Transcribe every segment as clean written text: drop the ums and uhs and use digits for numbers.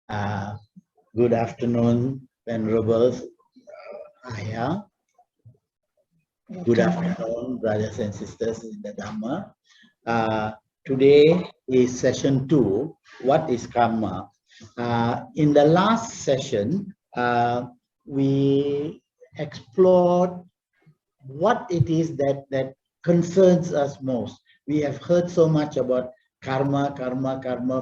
Uh, Good afternoon, Venerables. Ariya. Good afternoon, brothers and sisters in the Dhamma. Today is session 2. What is Kamma? In the last session, we explored what it is that concerns us most. We have heard so much about karma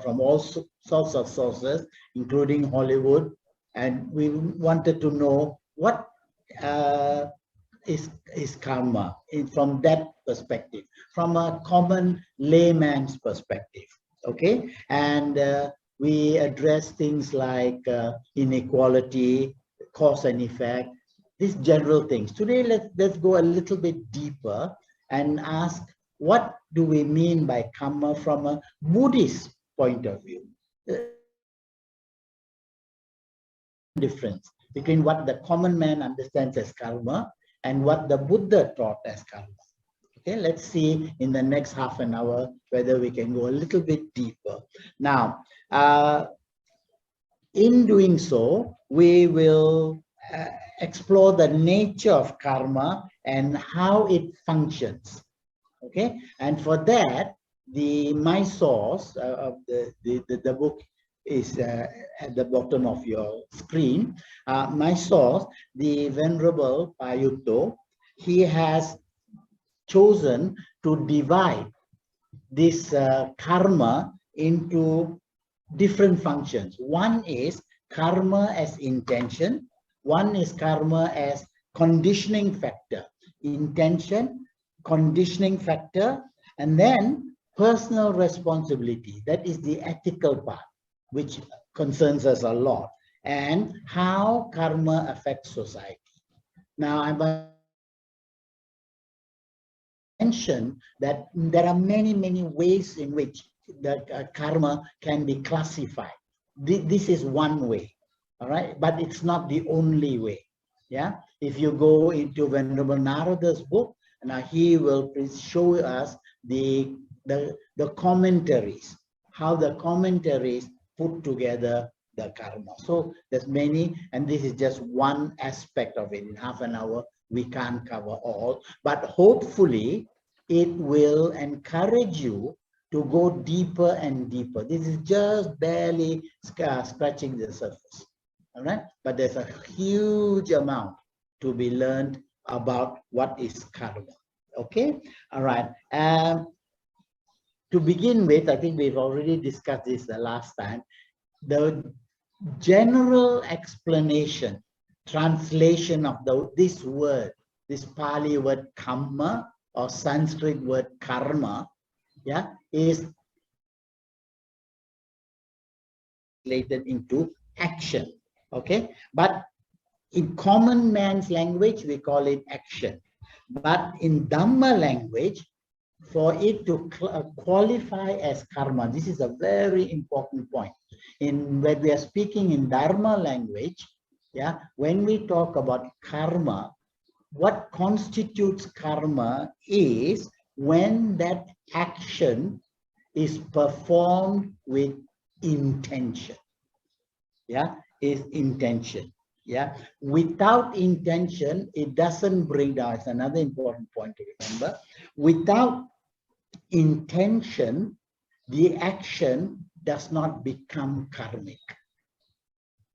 from all sorts of sources, including Hollywood, and we wanted to know what uh, is karma from that perspective, from a common layman's perspective. Okay, and we address things like inequality, cause and effect, these general things. Today, let's go a little bit deeper and ask, what do we mean by karma from a Buddhist point of view? Difference between what the common man understands as karma and what the Buddha taught as karma. Okay, let's see in the next half an hour whether we can go a little bit deeper. Now, in doing so, we will explore the nature of karma and how it functions. Okay, and for that, my source of the book is at the bottom of your screen. My source, the Venerable Payutto, he has chosen to divide this karma into different functions. One is karma as intention, one is karma as conditioning factor. Intention, conditioning factor, and then personal responsibility. That is the ethical part, which concerns us a lot, and how karma affects society. Now, I must mention that there are many ways in which the karma can be classified. This is one way, all right, but it's not the only way. Yeah, if you go into Venerable Narada's book, now he will show us the commentaries, how the commentaries put together the karma. So there's many, and this is just one aspect of it. In half an hour, we can't cover all, but hopefully it will encourage you to go deeper and deeper. This is just barely scratching the surface, all right? But there's a huge amount to be learned about what is karma, okay? All right. To begin with, I think we've already discussed this the last time. The general explanation, translation of this word, this Pali word kamma or Sanskrit word karma, yeah, is translated into action, okay? But in common man's language, we call it action. But in Dhamma language, for it to qualify as karma, this is a very important point. When we are speaking in Dharma language, yeah, when we talk about karma, what constitutes karma is when that action is performed with intention. Yeah, is intention. Yeah, without intention, it doesn't bring down. It's another important point to remember. Without intention, the action does not become karmic.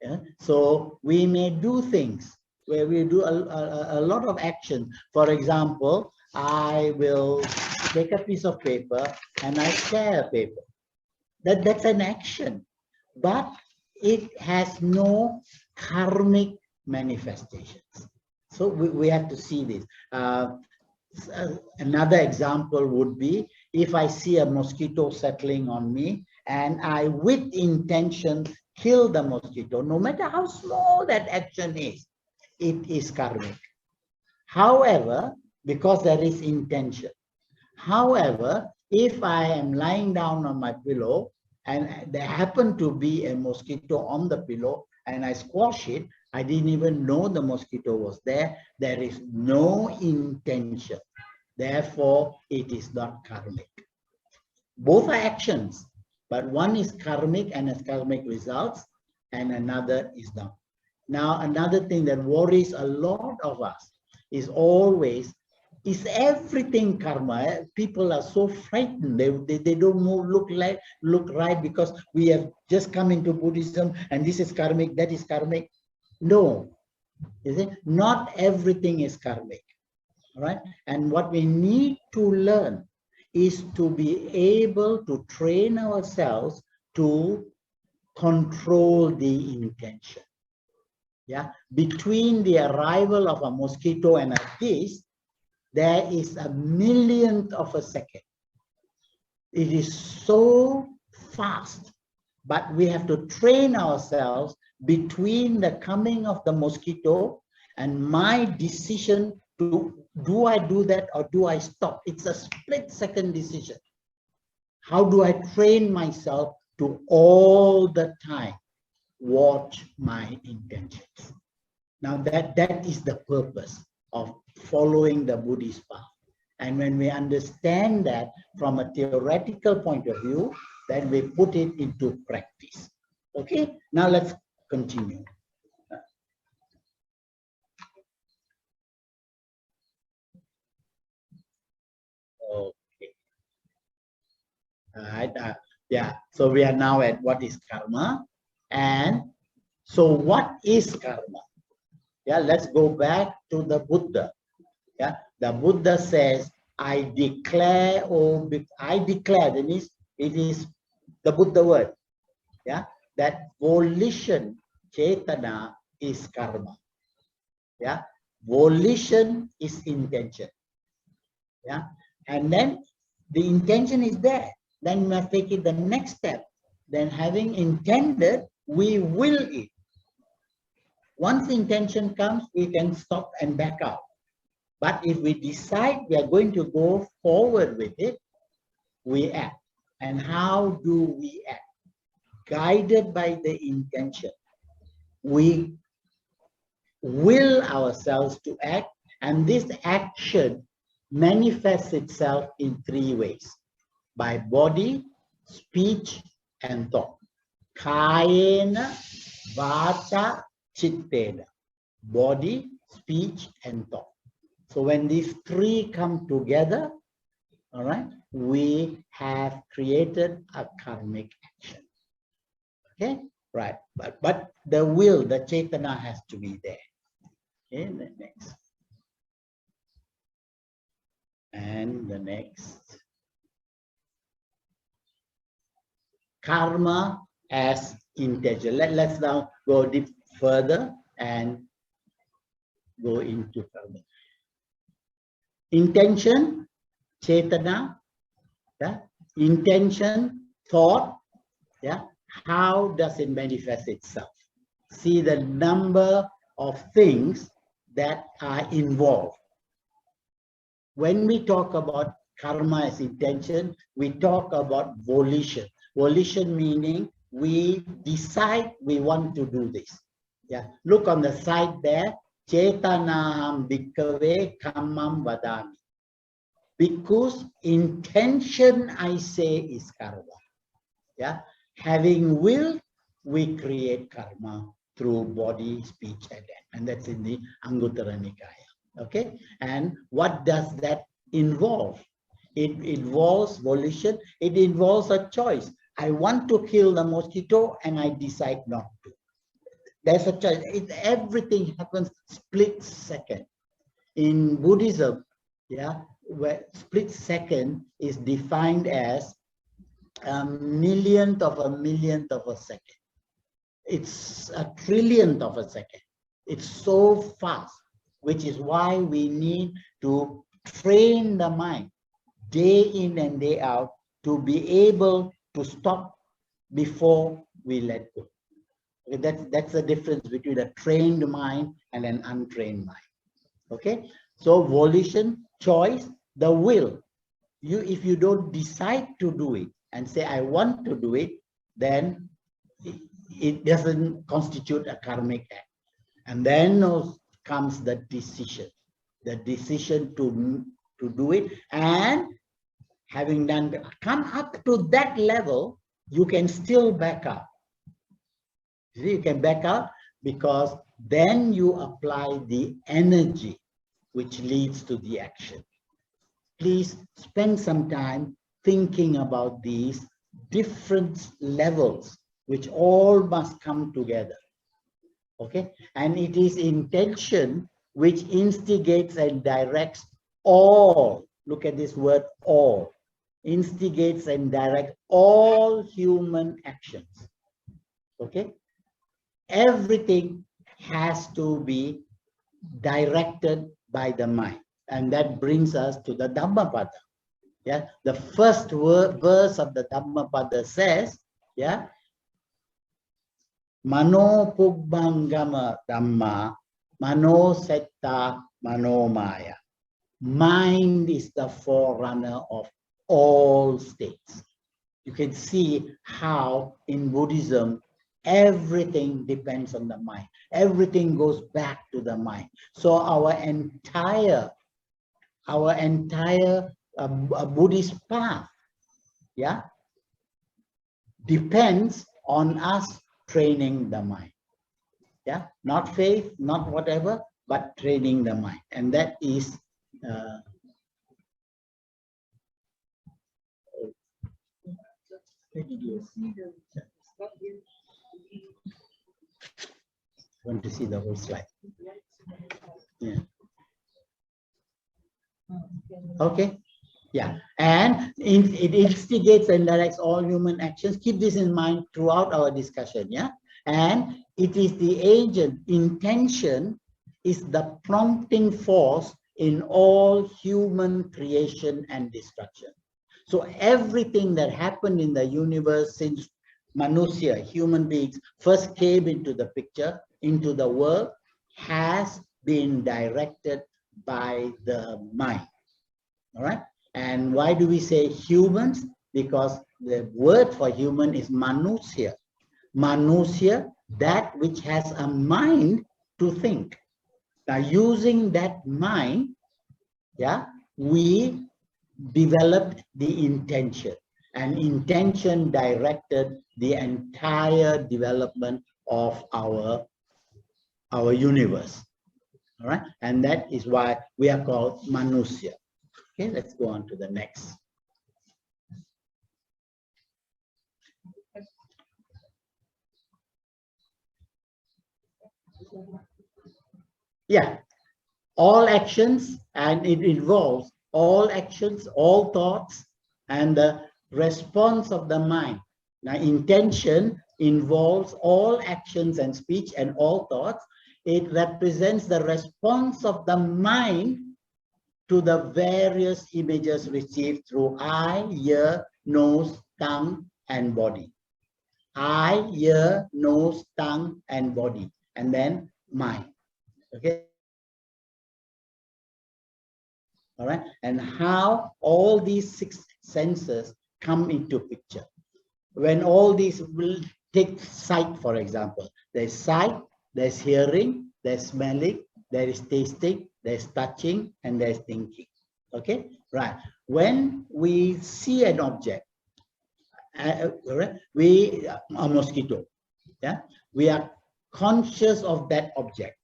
Yeah? So we may do things where we do a lot of action. For example, I will take a piece of paper and I tear a paper. That's an action, but it has no karmic manifestations. So we have to see this. Another example would be if I see a mosquito settling on me and I, with intention, kill the mosquito, no matter how small that action is, it is karmic. However, because there is intention. However, if I am lying down on my pillow and there happened to be a mosquito on the pillow and I squash it, I didn't even know the mosquito was there. There is no intention. Therefore, it is not karmic. Both are actions, but one is karmic and has karmic results. and another is Dhamma. Now, another thing that worries a lot of us is always, is everything karma? People are so frightened. They don't look right because we have just come into Buddhism and this is karmic, that is karmic. No, is it? Not everything is karmic, right? And what we need to learn is to be able to train ourselves to control the intention. Yeah, between the arrival of a mosquito and a fish, there is a millionth of a second. It is so fast, but we have to train ourselves between the coming of the mosquito and my decision to, do I do that or do I stop? It's a split-second decision. How do I train myself to all the time watch my intentions? Now that is the purpose of following the Buddhist path. And when we understand that from a theoretical point of view, then we put it into practice. Okay, now let's continue. Okay. All right. Yeah. So we are now at what is karma, and so what is karma? Yeah. Let's go back to the Buddha. Yeah. The Buddha says, "I declare," or I declare. That means it is the Buddha word. Yeah. That volition, cetana, is karma. Yeah. Volition is intention. Yeah. And then the intention is there. Then we must take it the next step. Then having intended, we will it. Once intention comes, we can stop and back out. But if we decide we are going to go forward with it, we act. And how do we act? Guided by the intention. We will ourselves to act, and this action manifests itself in three ways: by body, speech, and thought. Kayena, vacha, chittena. Body, speech, and thought. So when these three come together, all right, we have created a karmic action. Okay, right. But the will, the cetana has to be there. Okay, the next. And the next. Karma as intention. Let's now go deep further and go into karma. Intention, cetana, yeah. Intention, thought, yeah. How does it manifest itself? See the number of things that are involved. When we talk about karma as intention, we talk about volition. Volition meaning we decide we want to do this. Yeah, look on the side there. Chetanaham bhikkhave kammam vadami. Because intention, I say, is karma. Yeah, having will, we create karma through body, speech, and that's in the Anguttara Nikaya. Okay, and what does that involve? It involves volition. It involves a choice. I want to kill the mosquito, and I decide not to. There's a choice. Everything happens split second. In Buddhism, yeah, where split second is defined as a millionth of a second. It's a trillionth of a second. It's so fast, which is why we need to train the mind day in and day out to be able to stop before we let go. That's the difference between a trained mind and an untrained mind. Okay, so volition, choice, the will. If you don't decide to do it and say I want to do it, then it doesn't constitute a karmic act. And then comes the decision to do it. And having done, come up to that level, you can still back up. See, you can back out because then you apply the energy which leads to the action. Please spend some time thinking about these different levels which all must come together. Okay, and it is intention which instigates and directs all. Look at this word all. Instigates and directs all human actions. Okay, everything has to be directed by the mind, and that brings us to the Dhammapada. Yeah, the first verse of the Dhammapada says, yeah, Mano Pubbangama Dhamma, Mano Setta Mano Maya. Mind is the forerunner of all states. You can see how in Buddhism, everything depends on the mind. Everything goes back to the mind. So our entire Buddhist path, yeah, depends on us training the mind. Yeah, not faith, not whatever, but training the mind. And that is want to see the whole slide. Yeah. Okay. Yeah, and it instigates and directs all human actions. Keep this in mind throughout our discussion. Yeah, and it is the agent. Intention is the prompting force in all human creation and destruction. So everything that happened in the universe since Manusya, human beings, first came into the picture, into the world, has been directed by the mind. All right. And why do we say humans? Because the word for human is manusya. Manusya, that which has a mind to think. Now, using that mind, yeah, we developed the intention. And intention directed the entire development of our universe. All right. And that is why we are called manusya. Okay, let's go on to the next. Yeah, all actions, and it involves all actions, all thoughts, and the response of the mind. Now, intention involves all actions and speech and all thoughts. It represents the response of the mind to the various images received through eye, ear, nose, tongue, and body. Eye, ear, nose, tongue, and body, and then mind. Okay. All right. And how all these 6 senses come into picture. When all these will take sight, for example, there's sight, there's hearing, there's smelling, there is tasting, there's touching, and there's thinking. Okay, right. When we see an object, a mosquito, yeah, we are conscious of that object.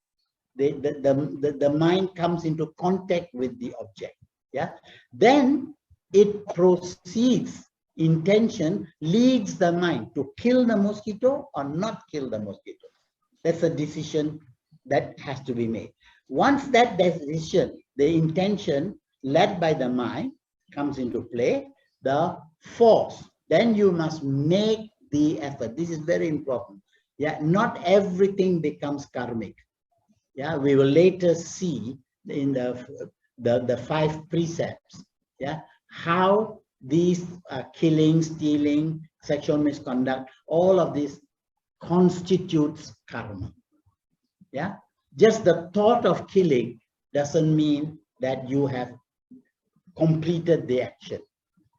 The mind comes into contact with the object. Yeah, then it proceeds. Intention leads the mind to kill the mosquito or not kill the mosquito. That's a decision that has to be made. Once that decision, the intention led by the mind comes into play, the force, then you must make the effort. This is very important. Yeah, not everything becomes karmic. Yeah, we will later see in the 5 precepts, yeah, how these killing, stealing, sexual misconduct, all of this constitutes karma. Yeah, just the thought of killing doesn't mean that you have completed the action.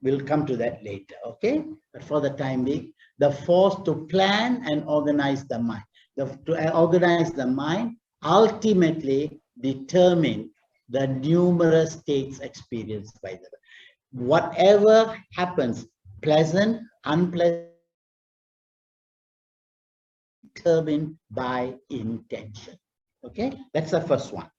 We'll come to that later, okay? But for the time being, the force to plan and organize the mind. To organize the mind ultimately determine the numerous states experienced by the mind. Whatever happens, pleasant, unpleasant, determined by intention. Okay, that's the first one.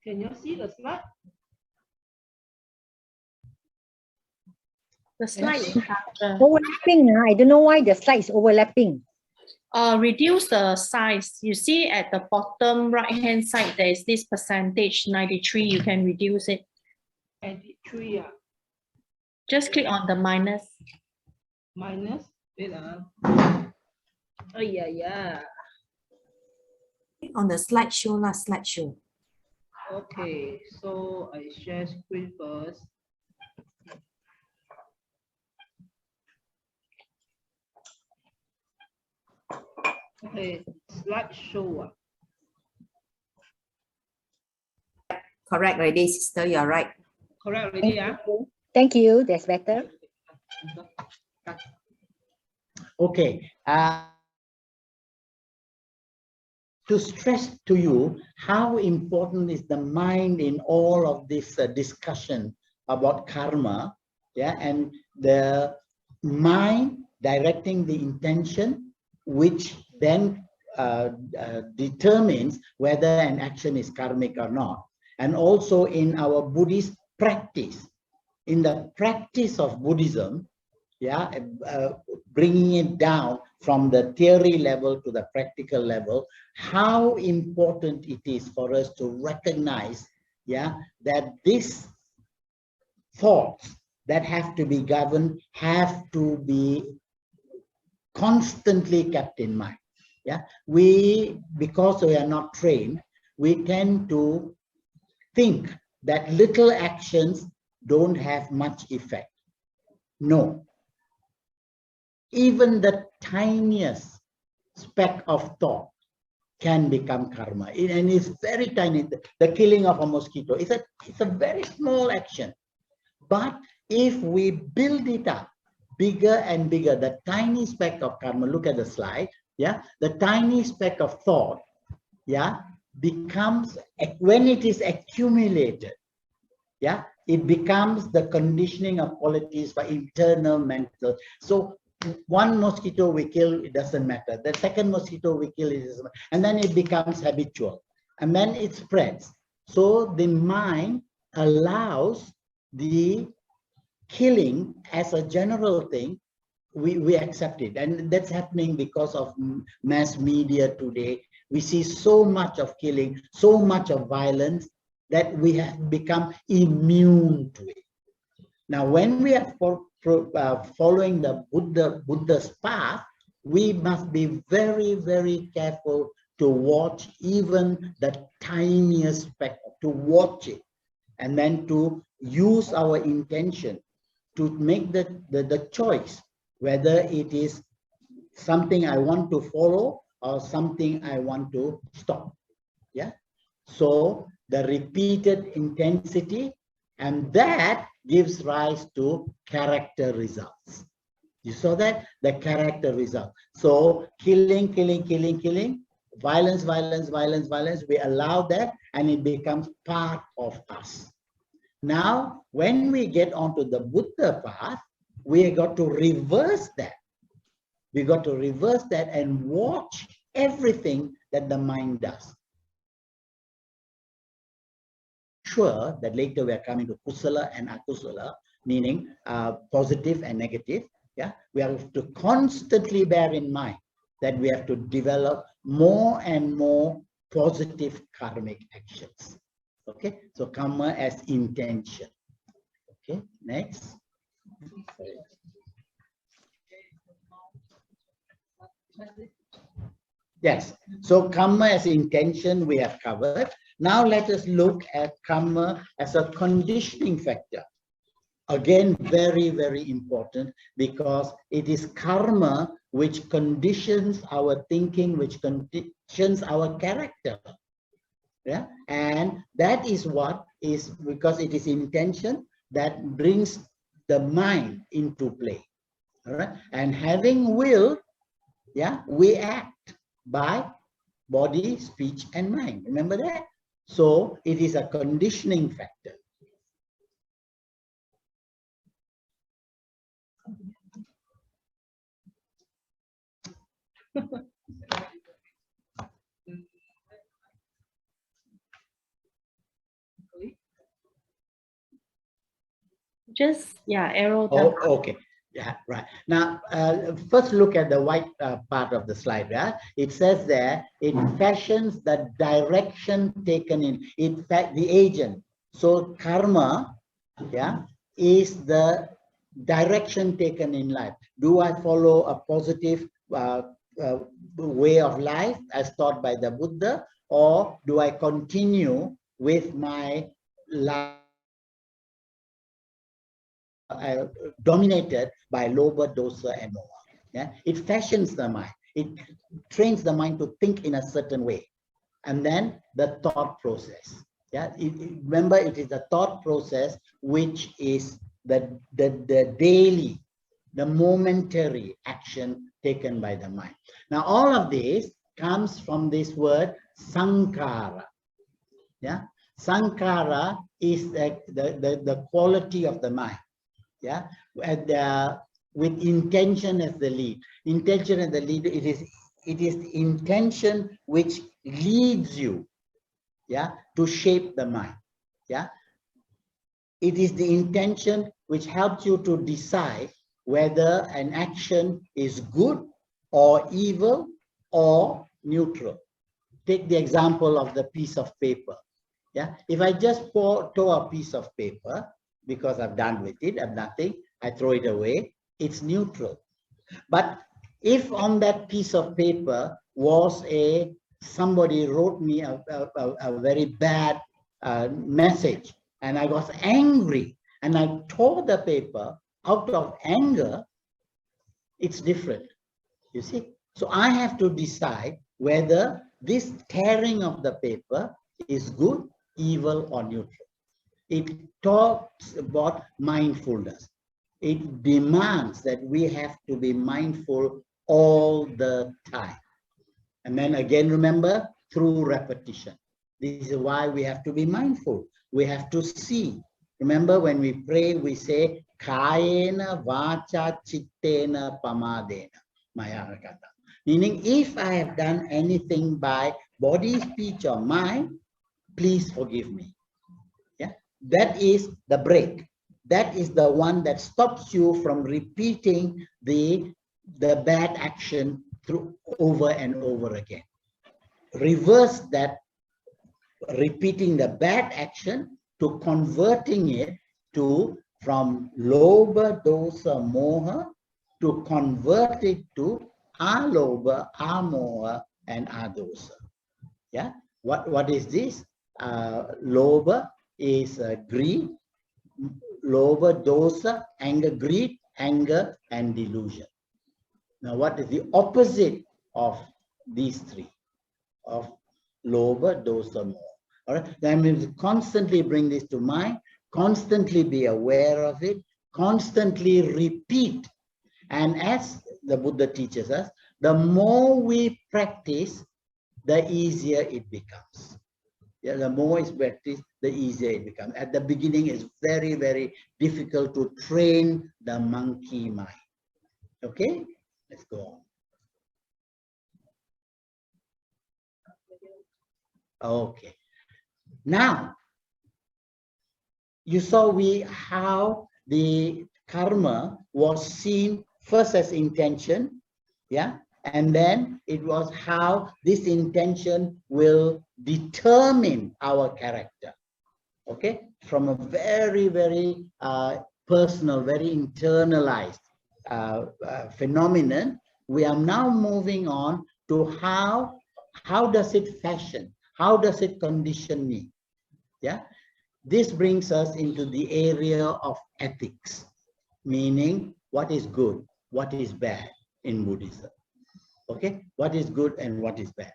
Can you see the slide? The slide is overlapping. I don't know why the slide is overlapping. reduce the size. You see at the bottom right hand side, there is this percentage 93. You can reduce it. 83, yeah. Just click on the minus. Minus. Wait, oh, yeah. On the slideshow, last slideshow. Okay, so I share screen first. Okay, slideshow. Correct, already, sister. You're right. Correct already, yeah? Thank you. That's better. Okay. To stress to you how important is the mind in all of this discussion about karma, yeah, and the mind directing the intention, which then determines whether an action is karmic or not. And also in our Buddhist practice, in the practice of Buddhism, yeah, bringing it down from the theory level to the practical level, how important it is for us to recognize, yeah, that these thoughts that have to be governed have to be constantly kept in mind. Yeah, because we are not trained, we tend to think that little actions don't have much effect. No. Even the tiniest speck of thought can become karma, and it's very tiny. The killing of a mosquito is it's a very small action, but if we build it up bigger and bigger, the tiny speck of karma, look at the slide, yeah, the tiny speck of thought, yeah, becomes, when it is accumulated, yeah, it becomes the conditioning of qualities for internal mental. So one mosquito we kill, it doesn't matter. The second mosquito we kill, it doesn't matter. And then it becomes habitual, and then it spreads. So the mind allows the killing as a general thing. We accept it, and that's happening because of mass media today. We see so much of killing, so much of violence, that we have become immune to it. Now, when we are following the Buddha's path, we must be very, very careful to watch even the tiniest speck, to watch it, and then to use our intention to make the choice, whether it is something I want to follow or something I want to stop. Yeah. So the repeated intensity, and that gives rise to character results. You saw that? The character result. So killing, violence, we allow that, and it becomes part of us. Now, when we get onto the Buddha path, we got to reverse that. We got to reverse that and watch everything that the mind does. Sure that later we are coming to kusala and akusala, meaning positive and negative. Yeah, we have to constantly bear in mind that we have to develop more and more positive karmic actions. Okay, so karma as intention. Okay, next. Yes, so karma as intention we have covered. Now let us look at karma as a conditioning factor. Again, very, very important, because it is karma which conditions our thinking, which conditions our character. Yeah, and that is what is, because it is intention that brings the mind into play. All right, and having will, yeah, we act by body, speech, and mind. Remember that? So it is a conditioning factor. Just, yeah, arrow down. Oh, okay. Yeah, right. Now, first look at the white part of the slide. Yeah? It says there, it fashions the direction taken in fact, the agent. So karma, yeah, is the direction taken in life. Do I follow a positive way of life as taught by the Buddha, or do I continue with my life dominated by lobha, dosa, and moha? Yeah, it fashions the mind. It trains the mind to think in a certain way, and then the thought process. Yeah, remember, it is the thought process which is the daily, the momentary action taken by the mind. Now, all of this comes from this word sankhara. Yeah, sankhara is the quality of the mind. Yeah, and with intention as the lead. Intention as the lead, it is the intention which leads you, yeah, to shape the mind. Yeah, it is the intention which helps you to decide whether an action is good or evil or neutral. Take the example of the piece of paper. Yeah, if I just tore a piece of paper because I've done with it, I've nothing, I throw it away, it's neutral. But if on that piece of paper was somebody wrote me a very bad message, and I was angry and I tore the paper out of anger, it's different, you see. So I have to decide whether this tearing of the paper is good, evil, or neutral. It talks about mindfulness. It demands that we have to be mindful all the time. And then again, remember, through repetition. This is why we have to be mindful. We have to see. Remember, when we pray, we say, Kayena vacha chittena pamadena mayarakata. Meaning, if I have done anything by body, speech, or mind, please forgive me. Yeah, that is the break. That is the one that stops you from repeating the bad action through over and over again. Reverse that, repeating the bad action, to converting it to from lobha, dosa, moha, to convert it to alobha, amoha, and adosa. Yeah, what is this? Lobha is greed. Lobha, dosa, anger, greed, anger, and delusion. Now, what is the opposite of these three? Of lobha, dosa, moha. All right. That means constantly bring this to mind, constantly be aware of it, constantly repeat. And as the Buddha teaches us, the more we practice, the easier it becomes. Yeah, the more it's practiced, the easier it becomes. At the beginning, it's very, very difficult to train the monkey mind. Okay, let's go on. Okay. Now, you saw how the karma was seen first as intention, yeah, and then it was how this intention will determine our character. Okay, from a very, very personal, very internalized phenomenon, we are now moving on to how does it fashion? How does it condition me? Yeah, This brings us into the area of ethics, meaning what is good, what is bad in Buddhism. Okay, what is good and what is bad.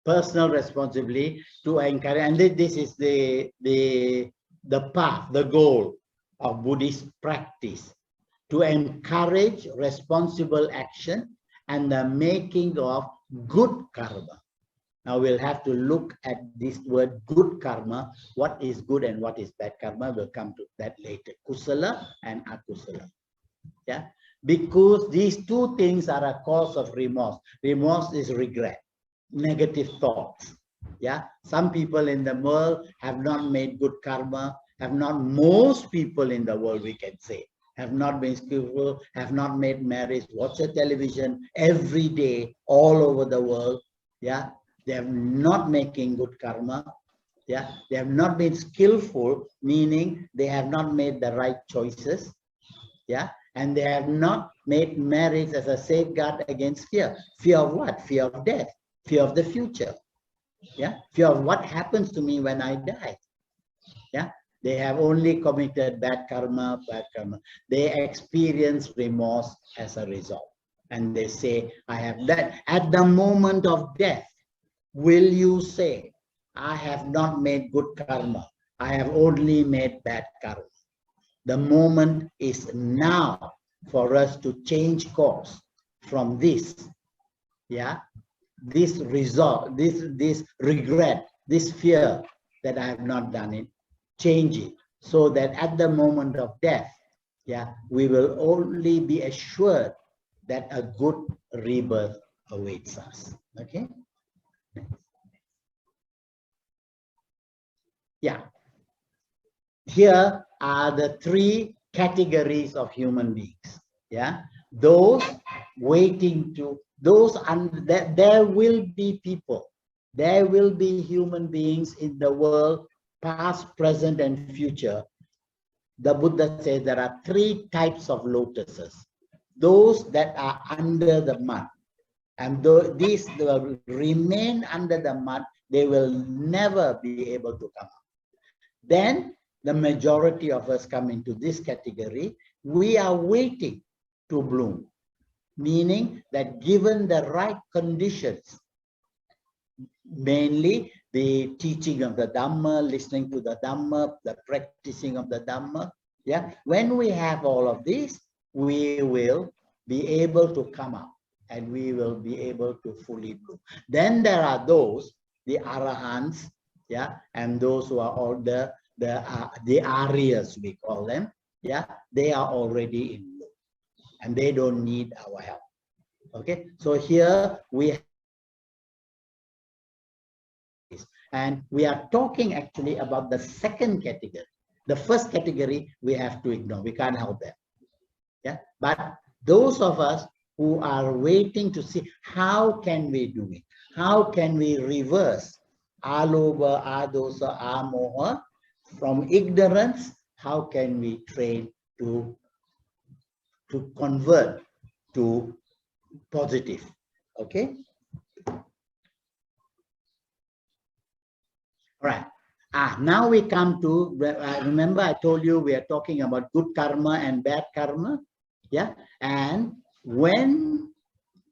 Personal responsibility to encourage, and this is the path, the goal of Buddhist practice, to encourage responsible action and the making of good karma. Now we'll have to look at this word good karma. What is good and what is bad karma? We'll come to that later. Kusala and akusala. Yeah, because these two things are a cause of remorse. Remorse is regret, negative thoughts. Yeah, some people in the world have not made good karma, most people in the world, we can say, have not been skillful, have not made marriage, watch a television every day all over the world. Yeah, they have not making good karma. Yeah, they have not been skillful, meaning they have not made the right choices. Yeah, and they have not made marriage as a safeguard against fear. Fear of what? Fear of death, fear of the future. Yeah, fear of what happens to me when I die. Yeah, they have only committed bad karma, bad karma. They experience remorse as a result. And they say, I have that. At the moment of death, will you say, I have not made good karma, I have only made bad karma? The moment is now for us to change course from this, yeah, this result, this regret, this fear that I have not done it, change it, so that at the moment of death, yeah, we will only be assured that a good rebirth awaits us. Okay. Yeah. Here are the three categories of human beings. Yeah, those waiting to, those, and there will be people, there will be human beings in the world, past, present, and future. The Buddha says there are three types of lotuses. Those that are under the mud, and these will remain under the mud, they will never be able to come out. Then the majority of us come into this category. We are waiting to bloom, meaning that given the right conditions, mainly the teaching of the Dhamma, listening to the Dhamma, the practicing of the Dhamma, yeah, when we have all of this, we will be able to come out and we will be able to fully bloom. Then there are those, the Arahants, yeah, and those who are all the Aryas, we call them, yeah, they are already in bloom and they don't need our help. Okay, so here we have, and we are talking actually about the second category. The first category we have to ignore, we can't help them. Yeah, but those of us who are waiting to see how can we do it, how can we reverse alobha, adosa, amoha, from ignorance, how can we train to convert to positive? Okay. All right. Now we come to, remember I told you we are talking about good karma and bad karma. Yeah. And when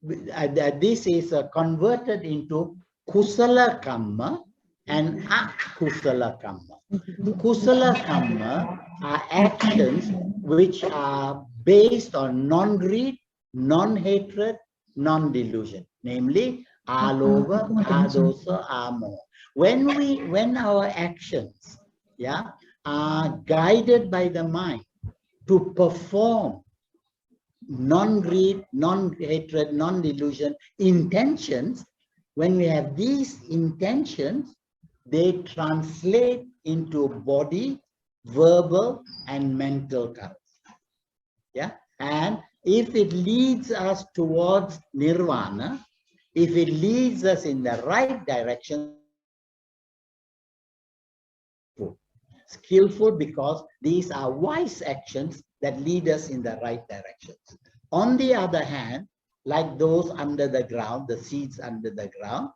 this is converted into kusala karma and akusala karma. Kusala karma are actions which are based on non-greed, non-hatred, non-delusion, namely alobha, adosa, amoha. When our actions, yeah, are guided by the mind to perform non-greed, non-hatred, non-delusion intentions, when we have these intentions, they translate into body, verbal, and mental karma. Yeah, and if it leads us towards nirvana, if it leads us in the right direction, skillful, because these are wise actions that lead us in the right directions. On the other hand, like those under the ground, the seeds under the ground.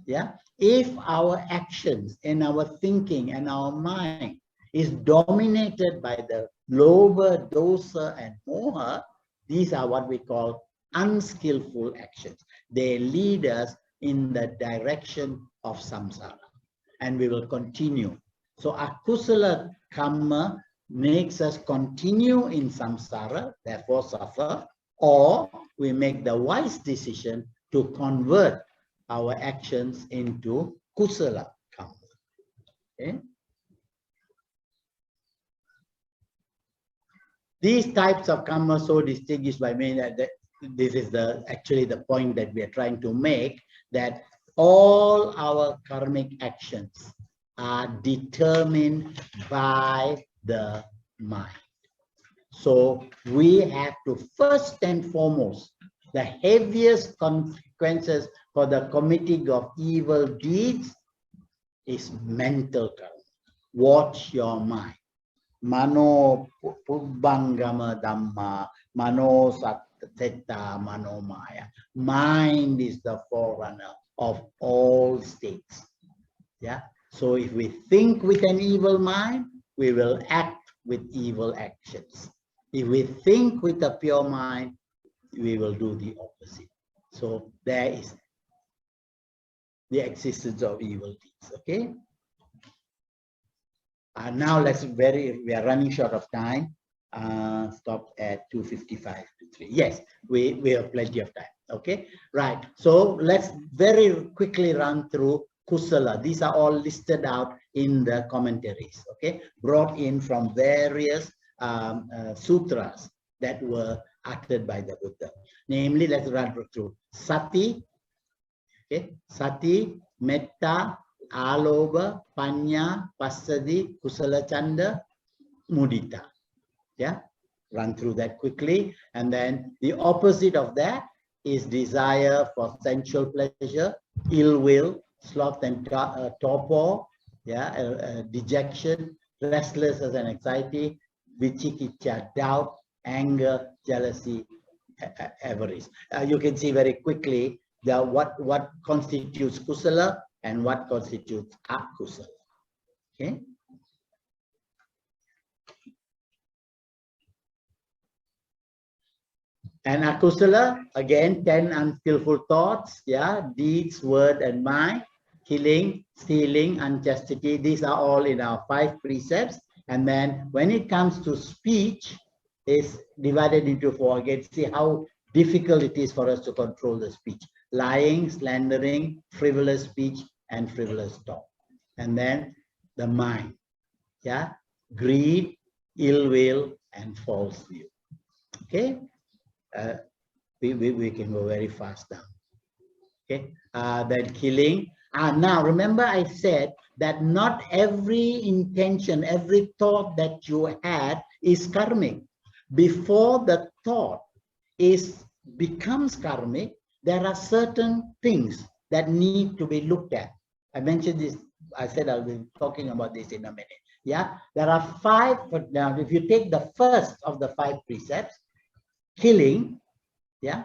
Yeah, if our actions and our thinking and our mind is dominated by the lobha, dosa, and moha, these are what we call unskillful actions. They lead us in the direction of samsara, and we will continue. So akusala karma makes us continue in samsara, therefore suffer, or we make the wise decision to convert our actions into kusala karma. Okay? These types of karma so distinguished by me that this is actually the point that we are trying to make, that all our karmic actions are determined by the mind. So we have to first and foremost, the heaviest consequences for the committing of evil deeds is mental karma. Watch your mind. Mano pubbangama dhamma, mano satteta mano maya. Mind is the forerunner of all states. Yeah. So if we think with an evil mind, we will act with evil actions. If we think with a pure mind, we will do the opposite. So there is the existence of evil deeds. Okay. Now we are running short of time. Stop at 2:55 to 3. Yes, we have plenty of time. Okay, right. So let's very quickly run through kusala. These are all listed out in the commentaries. Okay, brought in from various sutras that were uttered by the Buddha. Namely, let's run through sati. Okay, sati, metta, alobha, panya, pasadi, kusala chanda, mudita. Yeah, run through that quickly. And then the opposite of that is desire for sensual pleasure, ill will, sloth and torpor, yeah, dejection, restlessness and anxiety, vichikicha, doubt, anger, jealousy, avarice. You can see very quickly what constitutes kusala and what constitutes akusala. Okay. And akusala, again, 10 unskillful thoughts, yeah, deeds, word, and mind, killing, stealing, unchastity. These are all in our 5 precepts. And then when it comes to speech, it's divided into 4. Again, see how difficult it is for us to control the speech. Lying, slandering, frivolous speech, and frivolous talk. And then the mind, yeah, greed, ill will, and false view. Okay. We can go very fast now. Okay, then killing. Now remember I said that not every intention, every thought that you had is karmic. Before the thought becomes karmic, there are certain things that need to be looked at. I mentioned this, I said I'll be talking about this in a minute. Yeah, there are 5, but now if you take the first of the 5 precepts, killing, yeah,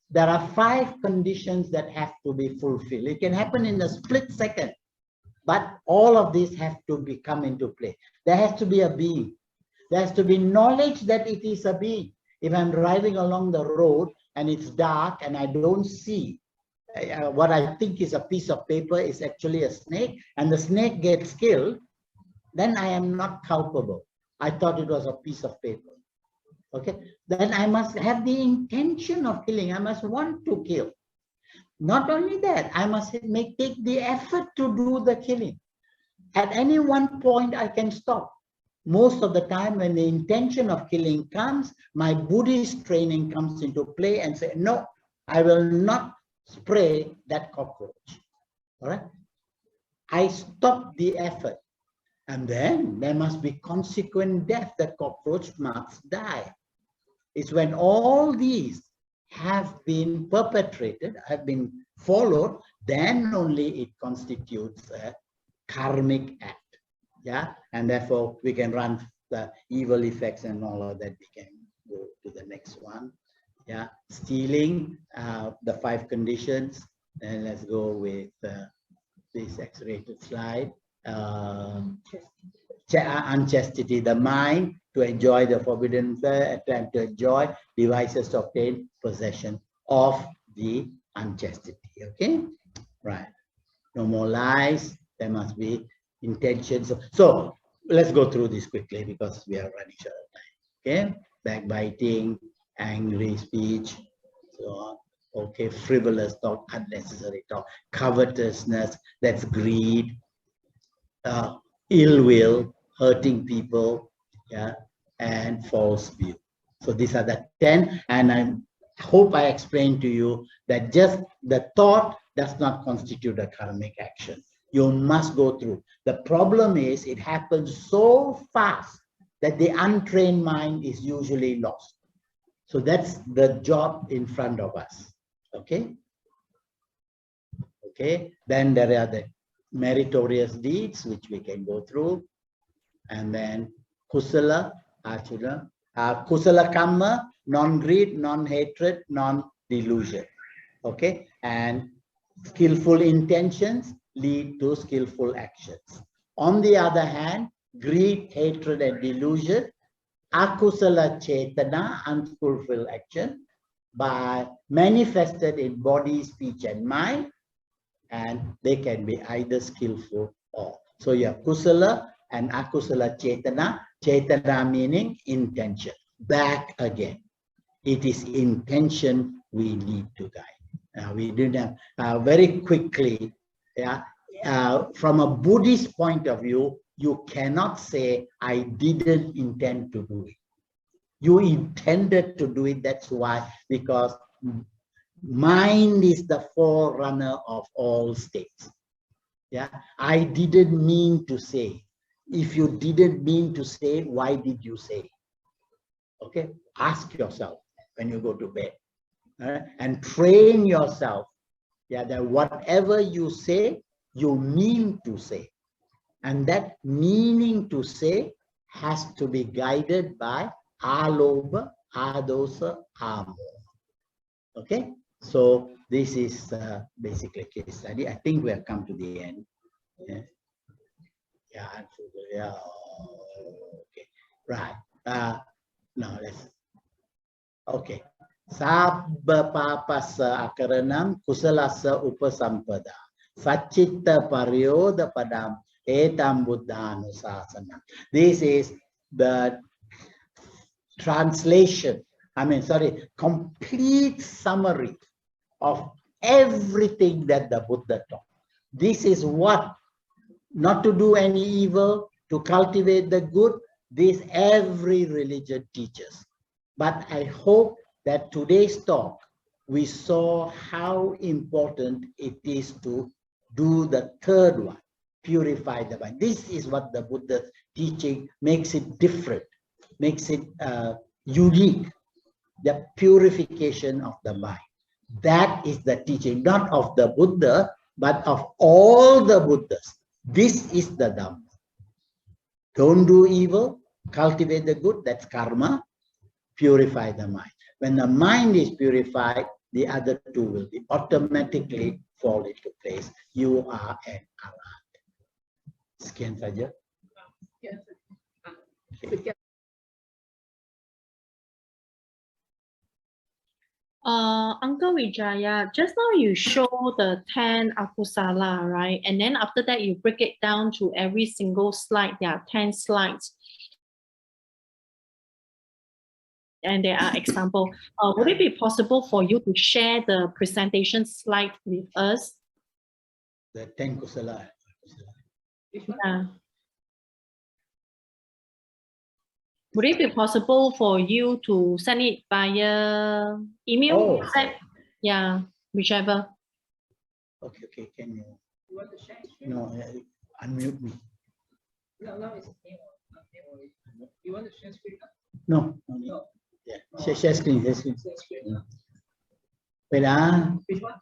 there are 5 conditions that have to be fulfilled. It can happen in a split second, but all of these have to come into play. There has to be a being. There has to be knowledge that it is a being. If I'm driving along the road and it's dark and I don't see what I think is a piece of paper is actually a snake, and the snake gets killed, then I am not culpable. I thought it was a piece of paper. Okay, then I must have the intention of killing. I must want to kill. Not only that, I must take the effort to do the killing. At any one point, I can stop. Most of the time, when the intention of killing comes, my Buddhist training comes into play and say, no, I will not spray that cockroach. All right? I stop the effort. And then there must be consequent death. The cockroach must die. It's when all these have been perpetrated, have been followed, then only it constitutes a karmic act. Yeah, and therefore we can run the evil effects and all of that. We can go to the next one. Yeah, stealing, the 5 conditions. And let's go with this X-rated slide. Unchastity, the mind to enjoy the forbidden, attempt to enjoy, devices to obtain possession of the unchastity. Okay, right. No more lies. There must be intentions. So let's go through this quickly because we are running short of time. Okay, backbiting, angry speech, so on. Okay, frivolous talk, unnecessary talk, covetousness, that's greed, ill will, hurting people, yeah, and false view. So these are the 10, and I hope I explained to you that just the thought does not constitute a karmic action. You must go through. The problem is it happens so fast that the untrained mind is usually lost. So that's the job in front of us. Okay. Okay. Then there are the meritorious deeds, which we can go through. And then kusala, achuna, kusala kamma, non-greed, non-hatred, non-delusion. Okay. And skillful intentions lead to skillful actions. On the other hand, greed, hatred, and delusion, akusala chetana, unskillful action, by manifested in body, speech, and mind, and they can be either skillful or. So you have kusala and akusala chetana. Chetana meaning intention. Back again. It is intention we need to guide. We did very quickly, yeah, from a Buddhist point of view, you cannot say, I didn't intend to do it. You intended to do it, that's why, because mind is the forerunner of all states. Yeah, I didn't mean to say. If you didn't mean to say, why did you say? Okay, ask yourself when you go to bed, and train yourself. Yeah, that whatever you say, you mean to say, and that meaning to say has to be guided by alobha, adosa, amo. Okay. So this is basically a case study. I think we have come to the end. Yeah. Yeah. Okay. Right. Now let's. Okay. Sabba papasa akaranam kusalasa upasampada. Sachitta paryoda padam etam buddhanusasana. This is the translation. Complete summary of everything that the Buddha taught. This is what, not to do any evil, to cultivate the good, this every religion teaches. But I hope that today's talk, we saw how important it is to do the third one, purify the mind. This is what the Buddha's teaching makes it different, makes it unique. The purification of the mind. That is the teaching, not of the Buddha, but of all the Buddhas. This is the Dhamma. Don't do evil, cultivate the good, that's karma, purify the mind. When the mind is purified, the other two will be automatically fall into place. You are an arhat. Sekian saja. Okay. Uncle Vijaya, just now you show the 10 akusala, right? And then after that, you break it down to every single slide. There are 10 slides. And there are examples. Would it be possible for you to share the presentation slide with us? The 10 kusala. Yeah. Would it be possible for you to send it via email? Oh. Yeah, whichever. Okay, can you? You want to share screen? No, unmute me. No, it's okay. You want to share screen? No. No. Yeah, share screen. Share screen. No. Wait, Which one?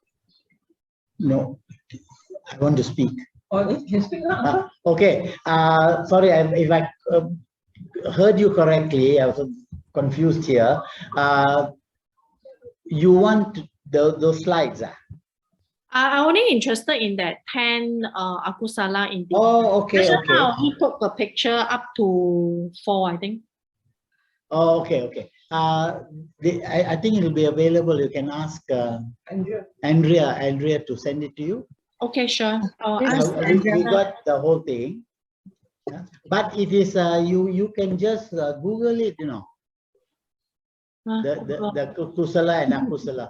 No, I want to speak. Oh, you can speak now. Okay, sorry if I heard you correctly. I was confused here. You want those slides? I only interested in that 10 akusala in the. Oh, okay, Just okay. now I only took a picture up to 4, I think. Oh, okay, okay. I think it will be available. You can ask Andrea to send it to you. Okay, sure. Yes, We got the whole thing. Yeah. But it is you can just Google it, you know. The kusala and akusala.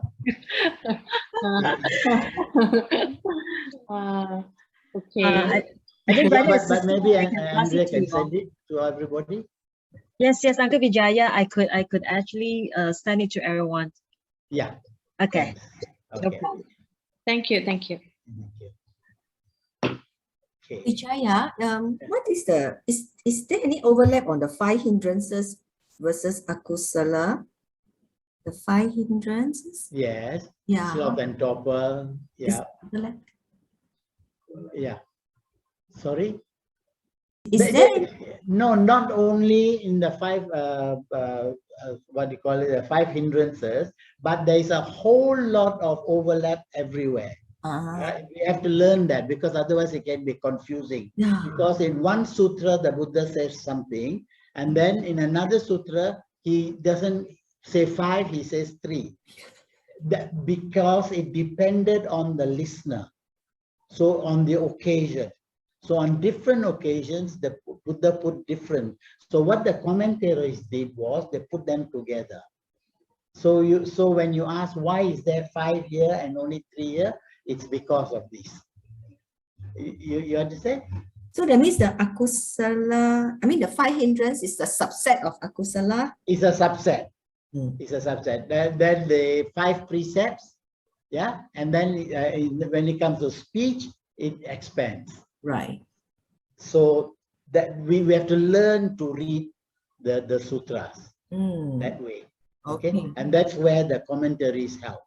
Okay. I think Yeah, brother but maybe I can pass Andrea it to can you. send it to everybody. Yes, Uncle Vijaya, I could actually send it to everyone. Yeah. Okay. Thanks. No Okay. problem. Thank you. Thank you. Okay. Vijaya, what is is there any overlap on the 5 hindrances versus akusala? The 5 hindrances? Yes. Yeah. Sloth and torpor. Is Yeah. overlap? Yeah. Sorry. Is there? No, not only in the 5 what do you call it, the 5 hindrances, but there is a whole lot of overlap everywhere. Right? We have to learn that, because otherwise it can be confusing. Yeah. Because in one sutra the Buddha says something, and then in another sutra he doesn't say 5, he says 3. That because it depended on the listener. So on the occasion. So on different occasions, the Buddha put different. So what the commentaries did was they put them together. So when you ask why is there 5 here and only 3 here, it's because of this. You understand? So that means the akusala, I mean the 5 hindrance is the subset of akusala. It's a subset. It's a subset. Then the 5 precepts, yeah, and then when it comes to speech, it expands. Right. So that we have to learn to read the sutras that way. Okay. And that's where the commentaries help,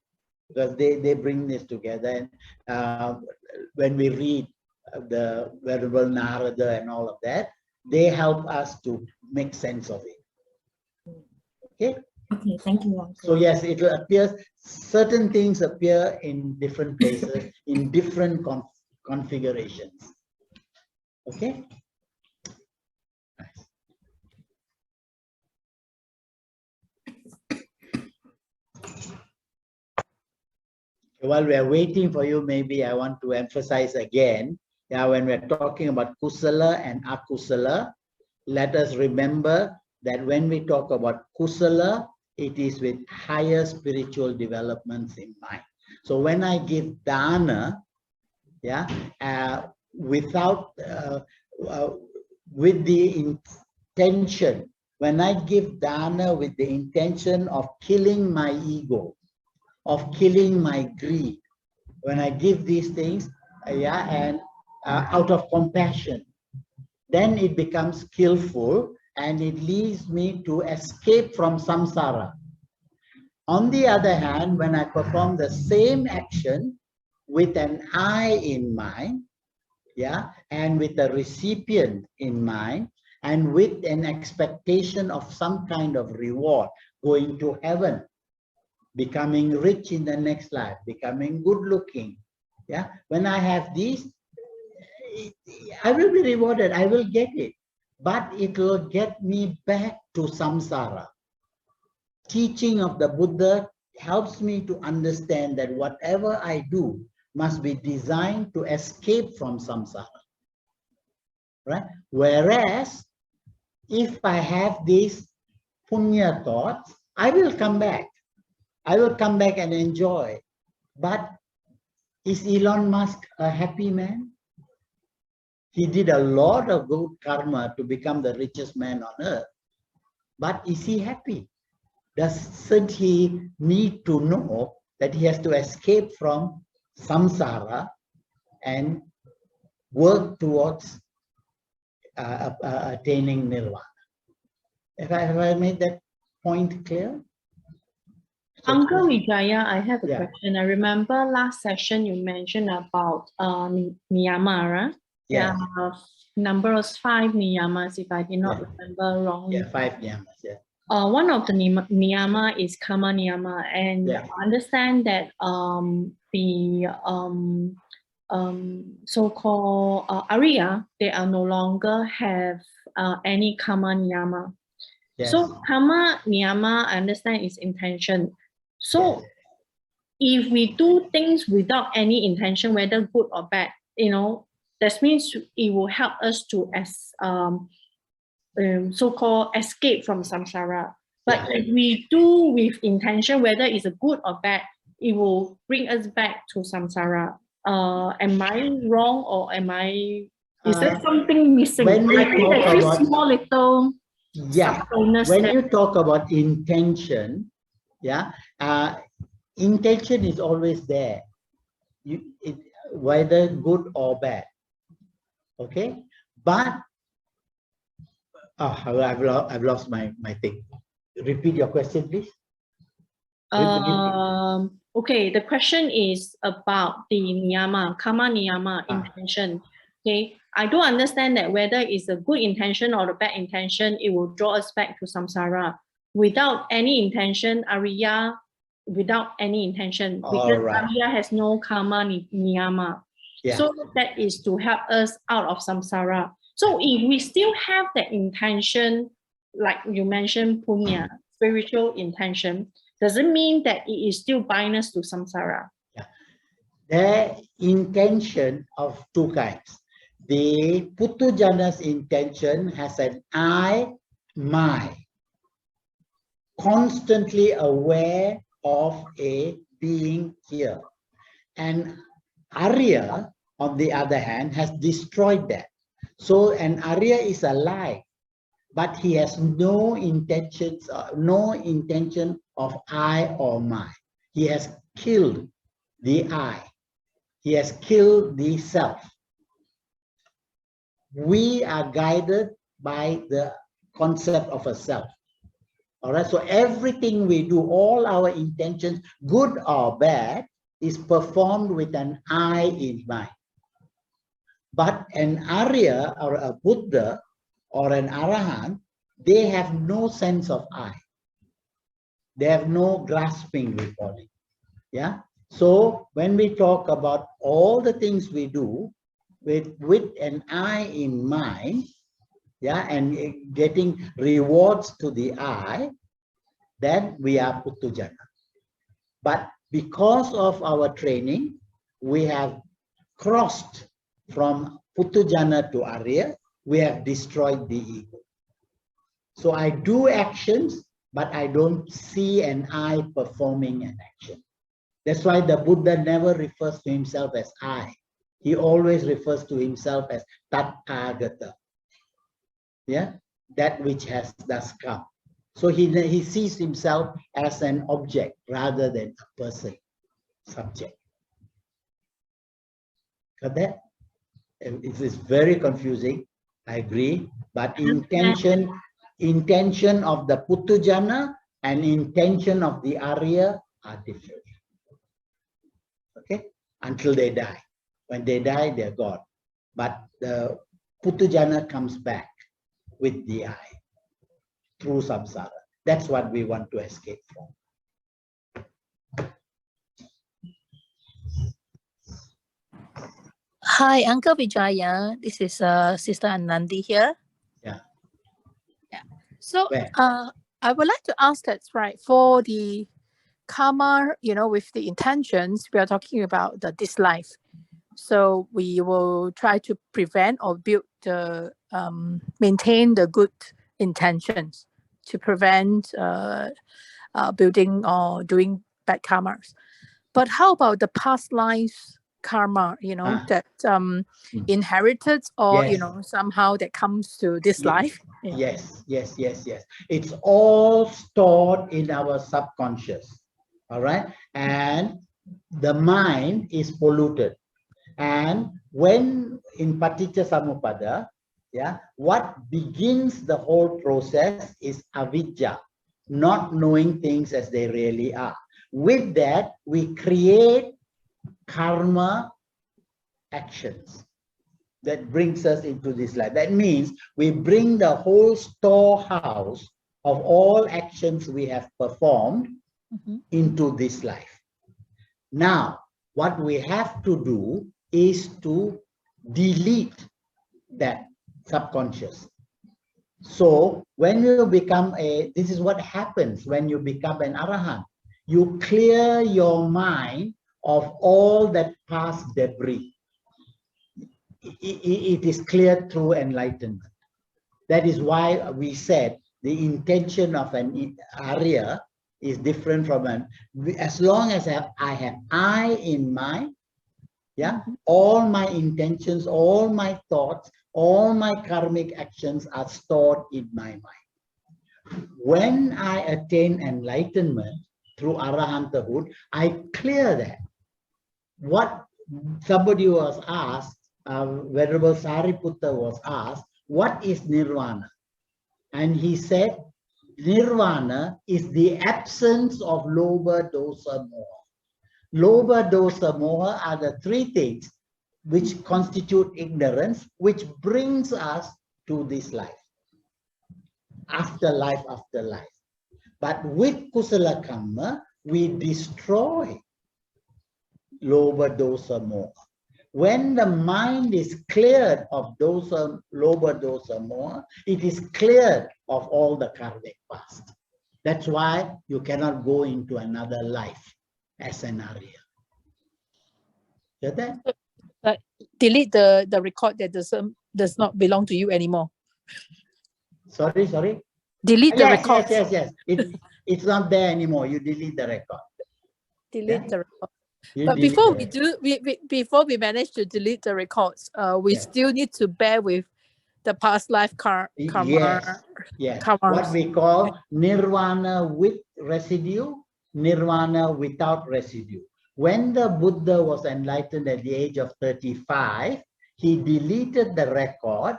because they bring this together. And when we read the Venerable Narada and all of that, they help us to make sense of it. Okay. Okay, thank you, Uncle. So yes, it will appear, certain things appear in different places, in different configurations. Okay. While we are waiting for you, maybe I want to emphasize again, when we're talking about kusala and akusala, let us remember that when we talk about kusala, it is with higher spiritual developments in mind. So when I give dana, without, with the intention, when I give dana with the intention of killing my ego, of killing my greed, when I give these things, and out of compassion, then it becomes skillful and it leads me to escape from samsara. On the other hand, when I perform the same action with an I in mind, and with a recipient in mind, and with an expectation of some kind of reward, going to heaven, becoming rich in the next life, becoming good looking. When I have these, I will be rewarded, I will get it, but it will get me back to samsara. Teaching of the Buddha helps me to understand that whatever I do must be designed to escape from samsara. Right? Whereas, if I have these punya thoughts, I will come back. I will come back and enjoy. But is Elon Musk a happy man? He did a lot of good karma to become the richest man on earth. But is he happy? Doesn't he need to know that he has to escape from samsara and work towards attaining nirvana? Have I made that point clear? So, Uncle Vijaya, I have a Yeah. question. I remember last session you mentioned about niyama, right? Yeah. Number was 5 niyamas, if I did not remember wrongly. Yeah, 5 niyamas. Yeah. One of the niyama is Kamma niyama, and Yeah. I understand that the so-called Ariya, they are no longer have any Kamma niyama. Yes. So Kamma niyama, I understand, is intention. So if we do things without any intention, whether good or bad, that means it will help us to so-called escape from samsara. But Yeah. if we do with intention, whether it's a good or bad, it will bring us back to samsara. Am I wrong, or is there something missing? when we I think talk there's about- this small little Yeah, subtleness when there. you talk about intention, yeah, intention is always there, whether good or bad. Okay, but I've lost my thing. Repeat your question, please. Okay, the question is about the niyama, Kamma niyama, Ah. intention. Okay, I do understand that whether it's a good intention or a bad intention, it will draw us back to samsara. Without any intention, Ariya, without any intention, because Alright. Ariya has no Kamma niyama. Yeah. So that is to help us out of samsara. So if we still have that intention, like you mentioned, punya, spiritual intention, does it mean that it is still bind us to samsara? The intention of two kinds. The Putujana's intention has an I, my, constantly aware of a being here. And Ariya, on the other hand, has destroyed that. So an Ariya is alive, but he has no intentions, no intention of I or my. He has killed the I. He has killed the self. We are guided by the concept of a self. All right, so everything we do, all our intentions, good or bad, is performed with an I in mind. But an Ariya or a Buddha or an Arahant, they have no sense of I. They have no grasping, we call it. Yeah. So when we talk about all the things we do with an I in mind, yeah, and getting rewards to the I, then we are Putujana. But because of our training, we have crossed from Putujana to Ariya. We have destroyed the ego. So I do actions, but I don't see an I performing an action. That's why the Buddha never refers to himself as I. He always refers to himself as Tathagata. Yeah, that which has thus come. So he sees himself as an object rather than a person, subject. Got that? It is very confusing, I agree, but intention of the Putujana and intention of the Ariya are different. Okay, until they die. When they die, they're gone. But the Putujana comes back with the I through samsara. That's what we want to escape from. Hi, Uncle Vijaya. This is Sister Anandi here. Yeah. Yeah. So Where? I would like to ask that, right, for the karma, with the intentions, we are talking about this life. So we will try to prevent or build the maintain the good intentions to prevent building or doing bad karmas. But how about the past lives karma, that inherited or, Yes. somehow that comes to this life? Yeah. Yes. It's all stored in our subconscious. All right. And the mind is polluted. And when in Paticca Samuppada, yeah, what begins the whole process is avidya, not knowing things as they really are. With that, we create karma actions that brings us into this life. That means we bring the whole storehouse of all actions we have performed Mhm. into this life. Now, what we have to do is to delete that subconscious. So when you become this is what happens when you become an arahant. You clear your mind of all that past debris. It is cleared through enlightenment. That is why we said the intention of an Ariya is different from as long as I have I in mind, yeah, all my intentions, all my thoughts, all my karmic actions are stored in my mind. When I attain enlightenment through arahanthood, I clear that. What somebody was asked, Venerable Sariputta was asked, what is nirvana? And he said, nirvana is the absence of lobha, dosa, moha. Lobha, dosa, moha are the three things which constitute ignorance, which brings us to this life, after life, after life. But with kusala kamma, we destroy lobha, dosa, moha. When the mind is cleared of dosa, lobha, dosa, moha, it is cleared of all the karmic past. That's why you cannot go into another life as an Ariya. Get that? Like delete the record that does not belong to you anymore. Sorry? Delete the Yes, record. yes. It's not there anymore. You delete the record. Delete the record. You But delete before the we record. do, before we manage to delete the records, we Yes. still need to bear with the past life karma. Yes. Karmas. What we call nirvana with residue, nirvana without residue. When the Buddha was enlightened at the age of 35, he deleted the record,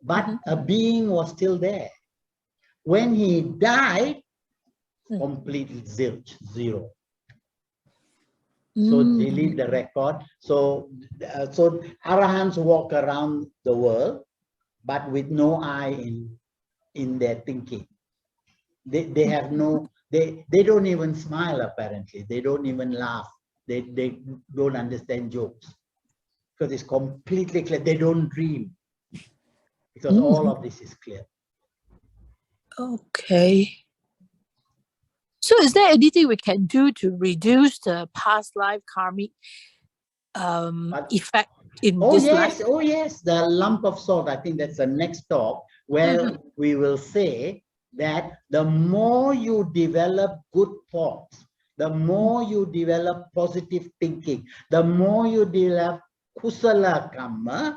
but a being was still there. When he died, completely zero. So delete the record. So arahants walk around the world, but with no I in their thinking. They have no, they don't even smile apparently. They don't even laugh. They don't understand jokes because it's completely clear. They don't dream because all of this is clear. Okay. So is there anything we can do to reduce the past life karmic effect in this life? Oh yes, the lump of salt. I think that's the next talk where we will say that the more you develop good thoughts, the more you develop positive thinking, the more you develop kusala kamma,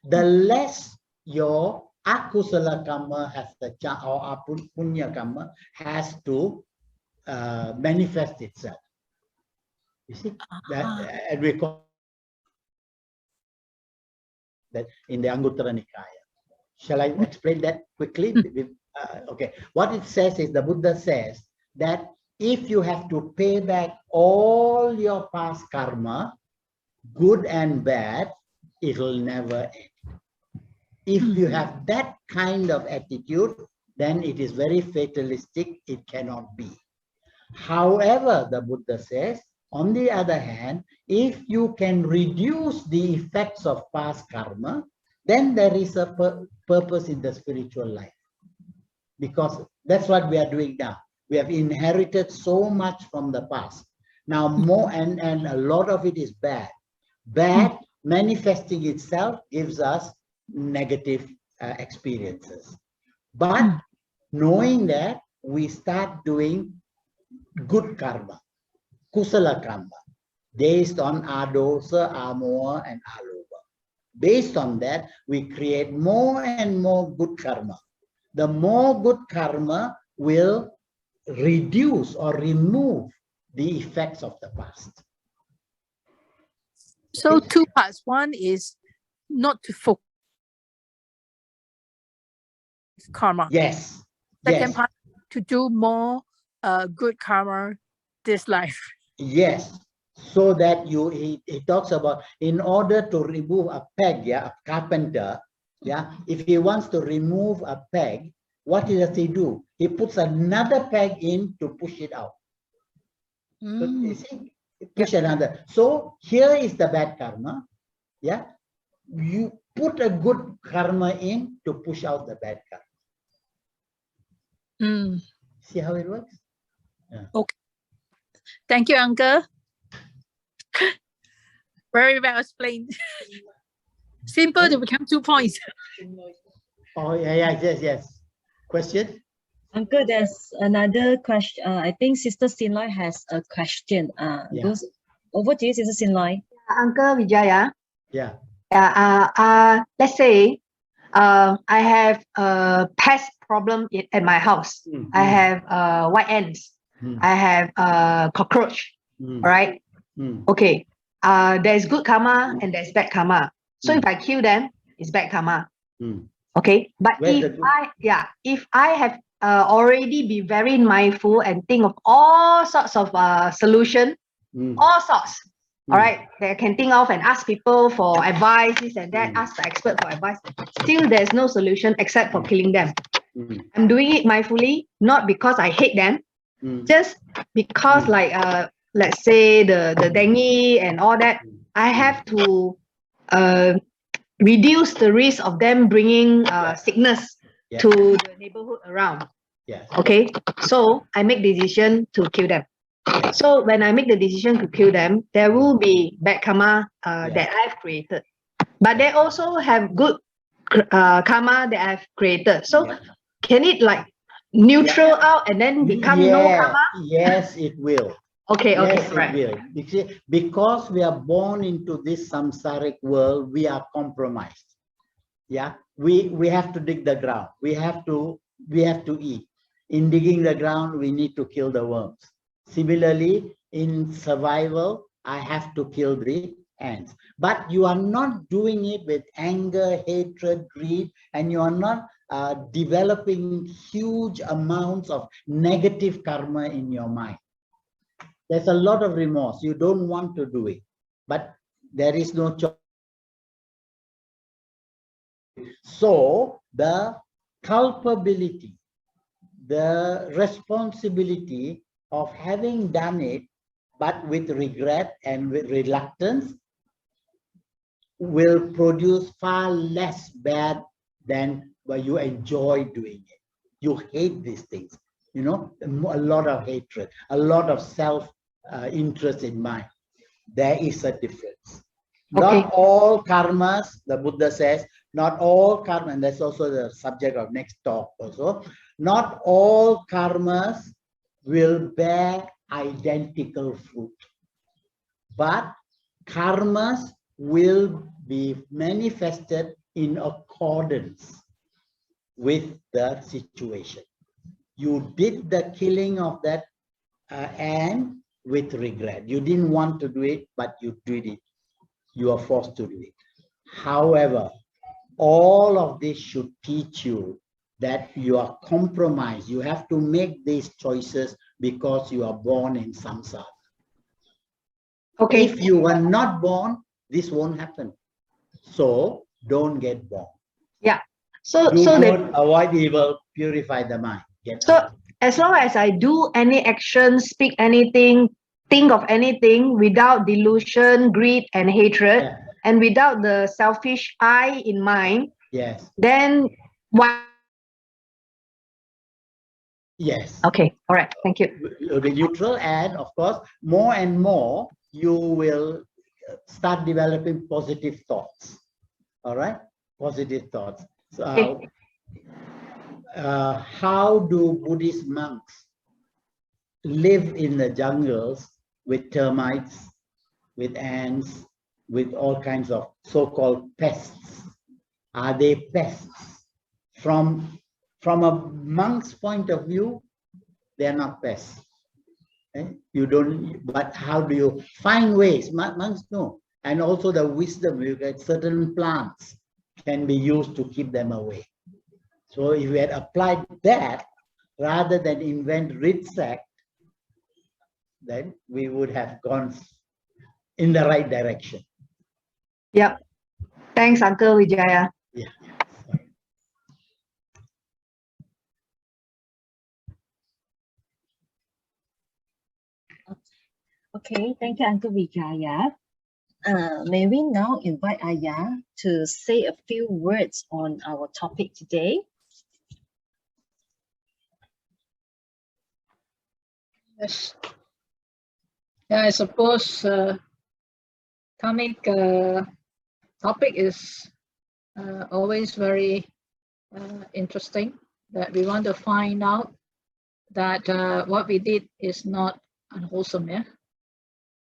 the less your akusala kamma has the chance, or punya kamma has to manifest itself. You see, that we call that in the Anguttara Nikaya. Shall I explain that quickly? Okay. What it says is the Buddha says that if you have to pay back all your past karma, good and bad, it will never end. If you have that kind of attitude, then it is very fatalistic. It cannot be. However, the Buddha says, on the other hand, if you can reduce the effects of past karma, then there is a purpose in the spiritual life. Because that's what we are doing now. We have inherited so much from the past. Now more, and a lot of it is bad. Bad manifesting itself gives us negative experiences. But knowing that, we start doing good karma, kusala karma, based on adosa, amoha, and alobha. Based on that, we create more and more good karma. The more good karma will reduce or remove the effects of the past. So two parts. One is not to focus karma. Yes. Second part, to do more good karma this life. Yes. So that he talks about, in order to remove a peg, yeah, a carpenter, yeah, if he wants to remove a peg, what does he do? he puts another peg in to push it out. So you see, push another. So here is the bad karma. Yeah, you put a good karma in to push out the bad karma. See how it works? Yeah. Okay. Thank you, Uncle. Very well explained. Simple to become 2 points. Oh, yes. Question? Uncle, there's another question. I think Sister Sinloy has a question. Goes over to you, Sister Sinloy. Uncle Vijaya. Yeah. Let's say I have a pest problem at my house. I have white ants. I have cockroach. All right. Okay. There's good karma and there's bad karma. So if I kill them, it's bad karma. Okay. But if I have already be very mindful and think of all sorts of solution, all sorts. All right, that I can think of and ask people for advice, this and that, ask the expert for advice. Still, there's no solution except for killing them. I'm doing it mindfully, not because I hate them, just because like let's say the dengue and all that, I have to reduce the risk of them bringing sickness to the neighborhood around. Okay, so I make decision to kill them. So when I make the decision to kill them, there will be bad karma that I've created. But they also have good karma that I've created. So can it like neutral out and then become no karma? Yes, it will. Okay, yes, right. It will. Because we are born into this samsaric world, we are compromised. Yeah, we have to dig the ground. We have to eat. In digging the ground, we need to kill the worms. Similarly, in survival, I have to kill the ants. But you are not doing it with anger, hatred, greed, and you are not developing huge amounts of negative karma in your mind. There's a lot of remorse. You don't want to do it, but there is no choice. So the culpability, the responsibility of having done it, but with regret and with reluctance, will produce far less bad than where you enjoy doing it. You hate these things, you know, a lot of hatred, a lot of self-interest in mind. There is a difference. Okay. Not all karmas, the Buddha says, not all karma, and that's also the subject of next talk also, not all karmas will bear identical fruit, but karmas will be manifested in accordance with the situation. You did the killing of that ant with regret. You didn't want to do it, but you did it. You are forced to do it. However, all of this should teach you that you are compromised. You have to make these choices because you are born in samsara. Okay. If you were not born, this won't happen. So don't get born. Yeah. So avoid evil, purify the mind. As long as I do any action, speak anything, think of anything without delusion, greed, and hatred, and without the selfish I in mind, then why? Yes. Okay. All right. Thank you. You'll be neutral, and of course, more and more you will start developing positive thoughts. All right, positive thoughts. So, how do Buddhist monks live in the jungles with termites, with ants, with all kinds of so-called pests? Are they pests? From a monk's point of view, they are not pests. Okay? You don't, but how do you find ways? Monks know. And also the wisdom, you get certain plants can be used to keep them away. So if we had applied that, rather than invent Ritsak, then we would have gone in the right direction. Yep. Thanks, Uncle Vijaya. Yeah. Okay, thank you, Uncle Vijaya. May we now invite Aya to say a few words on our topic today? Yes. Yeah, I suppose karmic topic is always very interesting, that we want to find out that what we did is not unwholesome. Yeah.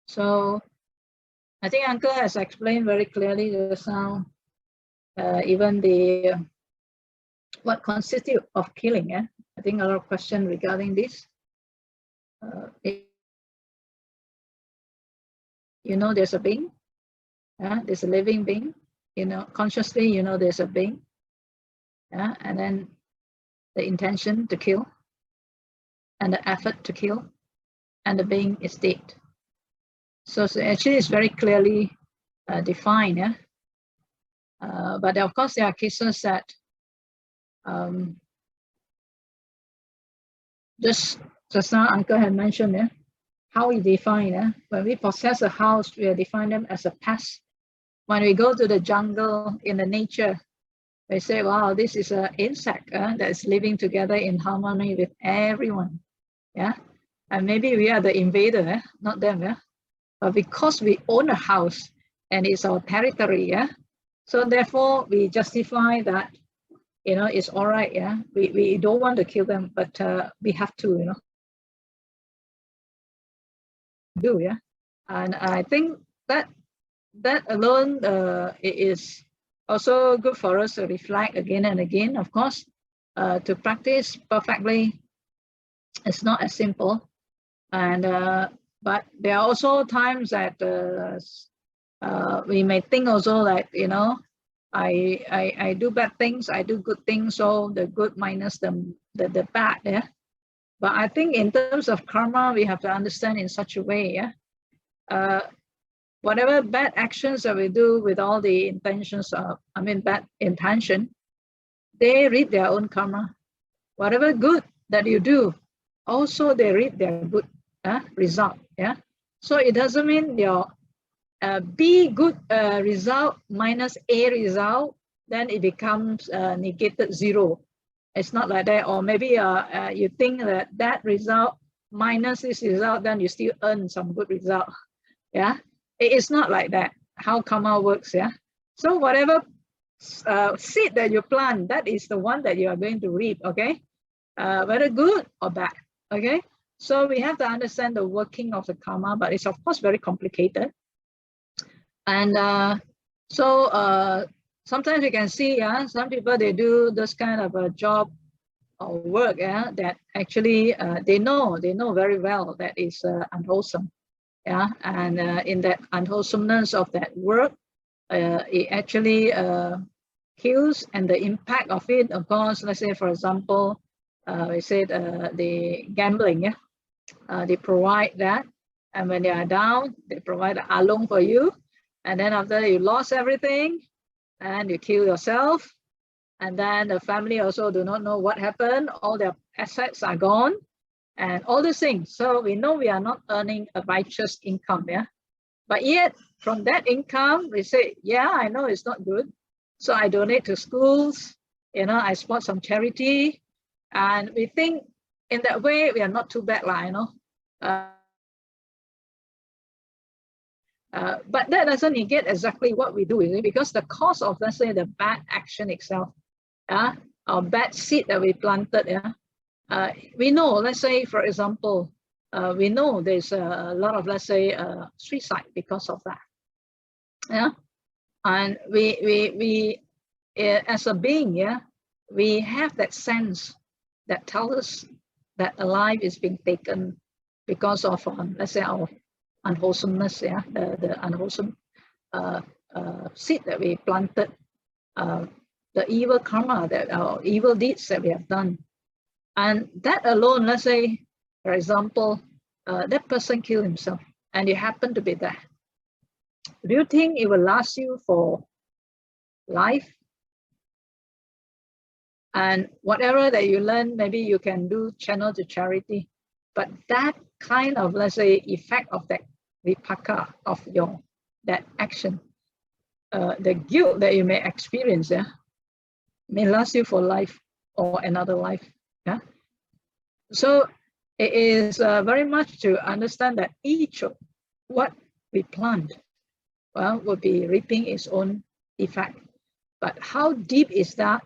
So I think Uncle has explained very clearly just now, even the what constitute of killing. Yeah. I think a lot of questions regarding this. You know, there's a being. There's a living being. You know, consciously, you know, there's a being. And then the intention to kill, and the effort to kill, and the being is dead. So actually, it's very clearly defined. Yeah. But of course, there are cases that just now Uncle had mentioned, yeah, how we define. Yeah, when we possess a house, we define them as a pest. When we go to the jungle in the nature, they say, wow, this is an insect that is living together in harmony with everyone. Yeah, and maybe we are the invader, not them. Yeah, but because we own a house and it's our territory. Yeah, so therefore we justify that, you know, it's all right. Yeah, we don't want to kill them, but we have to, you know, do. Yeah, and I think that alone it is also good for us to reflect again and again. Of course, to practice perfectly, it's not as simple, and but there are also times that we may think also like, you know, I do bad things, I do good things, so the good minus the bad. Yeah, but I think in terms of karma, we have to understand in such a way. Yeah. Whatever bad actions that we do with all the intentions of, bad intention, they reap their own karma. Whatever good that you do, also they reap their good result. Yeah. So it doesn't mean your B good result minus A result, then it becomes negated 0. It's not like that. Or maybe you think that result minus this result, then you still earn some good result. Yeah. It's not like that, how karma works. Yeah. So whatever seed that you plant, that is the one that you are going to reap. Okay. Whether good or bad. Okay. So we have to understand the working of the karma, but it's of course very complicated. And so sometimes you can see, some people, they do this kind of a job or work, that actually they know very well that is unwholesome. Yeah, and in that unwholesomeness of that work, it actually kills, and the impact of it, of course, let's say, for example, we said the gambling. Yeah, they provide that, and when they are down, they provide the along for you, and then after you lost everything, and you kill yourself, and then the family also do not know what happened. All their assets are gone. And all these things. So we know we are not earning a righteous income, yeah. But yet from that income, we say, yeah, I know it's not good. So I donate to schools, you know, I support some charity. And we think in that way, we are not too bad, you know. But that doesn't negate exactly what we do, is it? Because the cause of, let's say, the bad action itself, or bad seed that we planted, we know, let's say, for example, we know there's a lot of, let's say, suicide because of that. Yeah, and we as a being, we have that sense that tells us that a life is being taken because of, let's say, our unwholesomeness. Yeah, the unwholesome seed that we planted, the evil karma, that our evil deeds that we have done. And that alone, let's say, for example, that person killed himself and you happen to be there. Do you think it will last you for life? And whatever that you learn, maybe you can do channel to charity. But that kind of, let's say, effect of that vipaka of that action. The guilt that you may experience, may last you for life or another life. Yeah. So it is very much to understand that each of what we plant, well, will be reaping its own effect. But how deep is that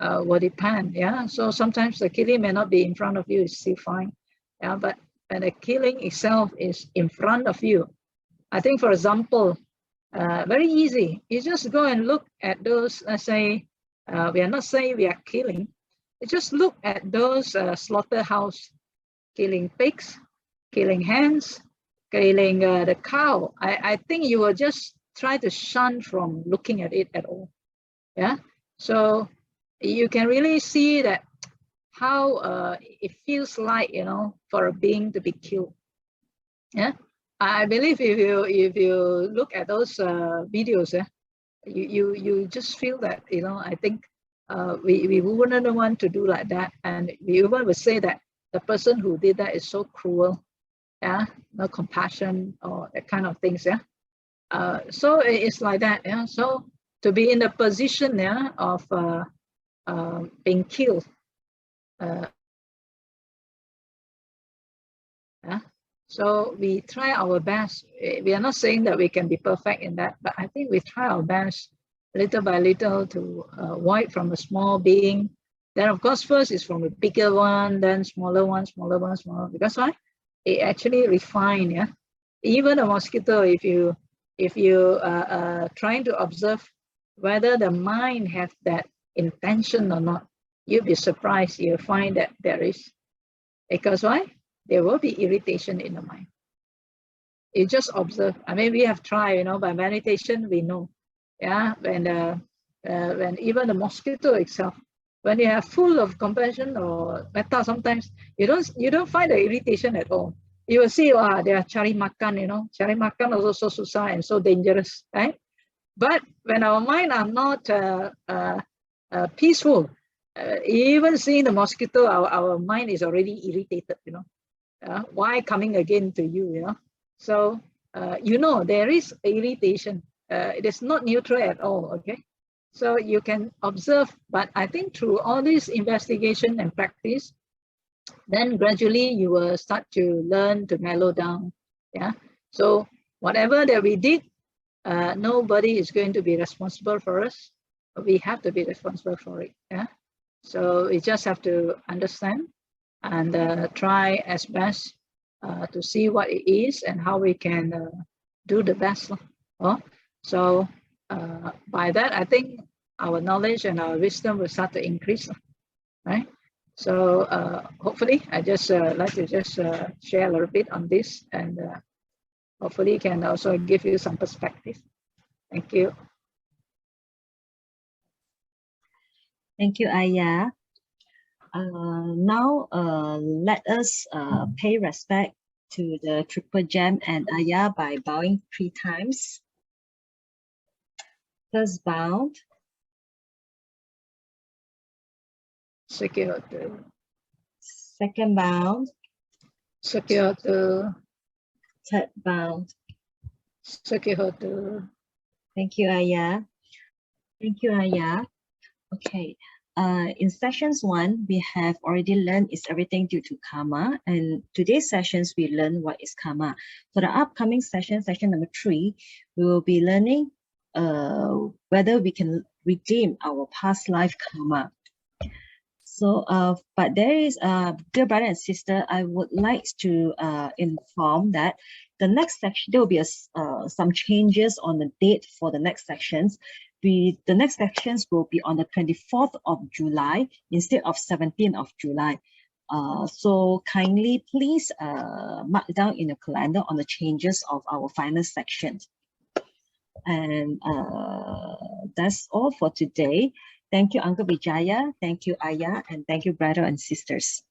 will depend. Yeah. So sometimes the killing may not be in front of you, it's still fine. Yeah. But when the killing itself is in front of you, I think, for example, very easy. You just go and look at those, let's say, we are not saying we are killing. You just look at those slaughterhouse, killing pigs, killing hens, killing the cow. I think you will just try to shun from looking at it at all. Yeah. So you can really see that how it feels like, you know, for a being to be killed. Yeah. I believe if you look at those videos, you just feel that, you know, I think we wouldn't want to do like that, and we even would say that the person who did that is so cruel. Yeah, no compassion or that kind of things. Yeah, so it's like that. Yeah, so to be in the position, yeah, of being killed. Yeah. So we try our best. We are not saying that we can be perfect in that, but I think we try our best little by little to avoid from a small being. Then of course first is from a bigger one, then smaller one, smaller one, smaller. Because why? It actually refine. Yeah. Even a mosquito, if you trying to observe whether the mind have that intention or not, you'll be surprised. You'll find that there is. Because why? There will be irritation in the mind. You just observe. I mean, we have tried, you know, by meditation, we know. Yeah, when even the mosquito itself, when you are full of compassion or metta, sometimes you don't find the irritation at all. You will see, wow, they are cari makan, you know, cari makan is also so susah and so dangerous, right? But when our mind are not peaceful, even seeing the mosquito, our mind is already irritated, you know. Why coming again to you, you know? So, you know, there is irritation. It is not neutral at all, okay? So you can observe, but I think through all this investigation and practice, then gradually you will start to learn to mellow down, yeah? So whatever that we did, nobody is going to be responsible for us. We have to be responsible for it, yeah? So we just have to understand and try as best to see what it is and how we can do the best. So by that, I think our knowledge and our wisdom will start to increase, right? So hopefully, I just like to just share a little bit on this, and hopefully can also give you some perspective. Thank you. Thank you, Ariya. Now, let us pay respect to the Triple Gem and Ariya by bowing 3 times. First bow. Second Second bow. Third bow. Second. Thank you, Ariya. Thank you, Ariya. Okay. In sessions 1, we have already learned is everything due to karma, and today's sessions we learn what is karma. For the upcoming session, session number 3, we will be learning whether we can redeem our past life karma. So, but there is, dear brother and sister, I would like to inform that the next section, there will be some changes on the date for the next sections. The next sections will be on the 24th of July instead of 17th of July. So kindly please mark down in your calendar on the changes of our final sections. And that's all for today. Thank you, Uncle Vijaya. Thank you, Ariya. And thank you, brother and sisters.